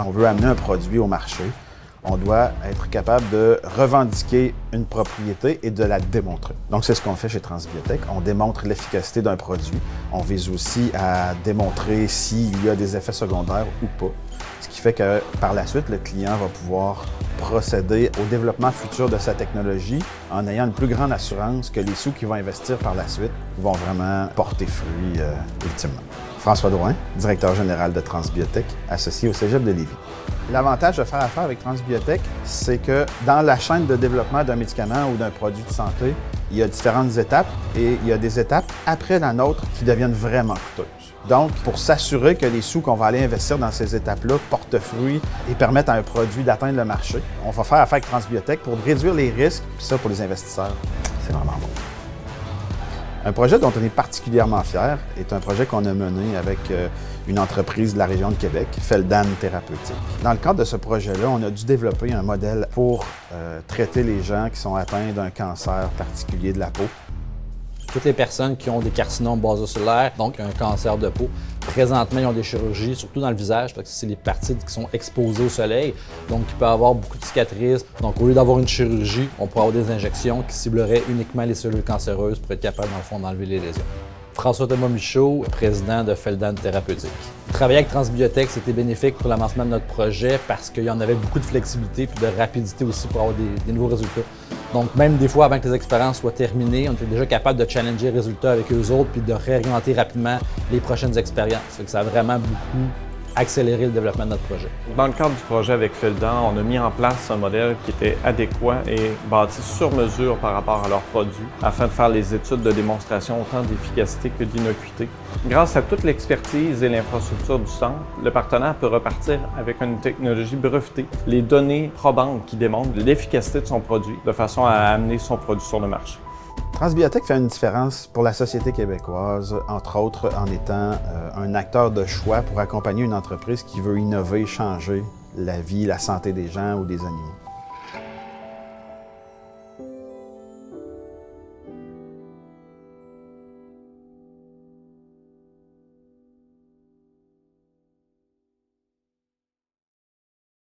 quand on veut amener un produit au marché, on doit être capable de revendiquer une propriété et de la démontrer. Donc, c'est ce qu'on fait chez Transbiotech. On démontre l'efficacité d'un produit. On vise aussi à démontrer s'il y a des effets secondaires ou pas. Ce qui fait que, par la suite, le client va pouvoir procéder au développement futur de sa technologie en ayant une plus grande assurance que les sous qu'il va investir par la suite vont vraiment porter fruit ultimement. François Drouin, directeur général de Transbiotech, associé au Cégep de Lévis. L'avantage de faire affaire avec Transbiotech, c'est que dans la chaîne de développement d'un médicament ou d'un produit de santé, il y a différentes étapes et il y a des étapes après la nôtre qui deviennent vraiment coûteuses. Donc, pour s'assurer que les sous qu'on va aller investir dans ces étapes-là portent fruit et permettent à un produit d'atteindre le marché, on va faire affaire avec Transbiotech pour réduire les risques, puis ça, pour les investisseurs, c'est vraiment bon. Un projet dont on est particulièrement fier est un projet qu'on a mené avec une entreprise de la région de Québec, Feldan Thérapeutique. Dans le cadre de ce projet-là, on a dû développer un modèle pour traiter les gens qui sont atteints d'un cancer particulier de la peau. Toutes les personnes qui ont des carcinomes basocellulaires, donc un cancer de peau, présentement, ils ont des chirurgies, surtout dans le visage, parce que c'est les parties qui sont exposées au soleil, donc il peut avoir beaucoup de cicatrices. Donc, au lieu d'avoir une chirurgie, on peut avoir des injections qui cibleraient uniquement les cellules cancéreuses pour être capable, dans le fond, d'enlever les lésions. François-Thomas Michaud, président de Feldan Thérapeutique. Travailler avec Transbiotech, c'était bénéfique pour l'avancement de notre projet parce qu'il y en avait beaucoup de flexibilité et de rapidité aussi pour avoir des nouveaux résultats. Donc, même des fois, avant que les expériences soient terminées, on était déjà capable de challenger les résultats avec eux autres puis de réorienter rapidement les prochaines expériences. Ça fait que ça a vraiment beaucoup accéléré le développement de notre projet. Dans le cadre du projet avec Feldan, on a mis en place un modèle qui était adéquat et bâti sur mesure par rapport à leurs produits afin de faire les études de démonstration autant d'efficacité que d'innocuité. Grâce à toute l'expertise et l'infrastructure du centre, le partenaire peut repartir avec une technologie brevetée, les données probantes qui démontrent l'efficacité de son produit de façon à amener son produit sur le marché. Transbiotech fait une différence pour la société québécoise, entre autres en étant un acteur de choix pour accompagner une entreprise qui veut innover, changer la vie, la santé des gens ou des animaux.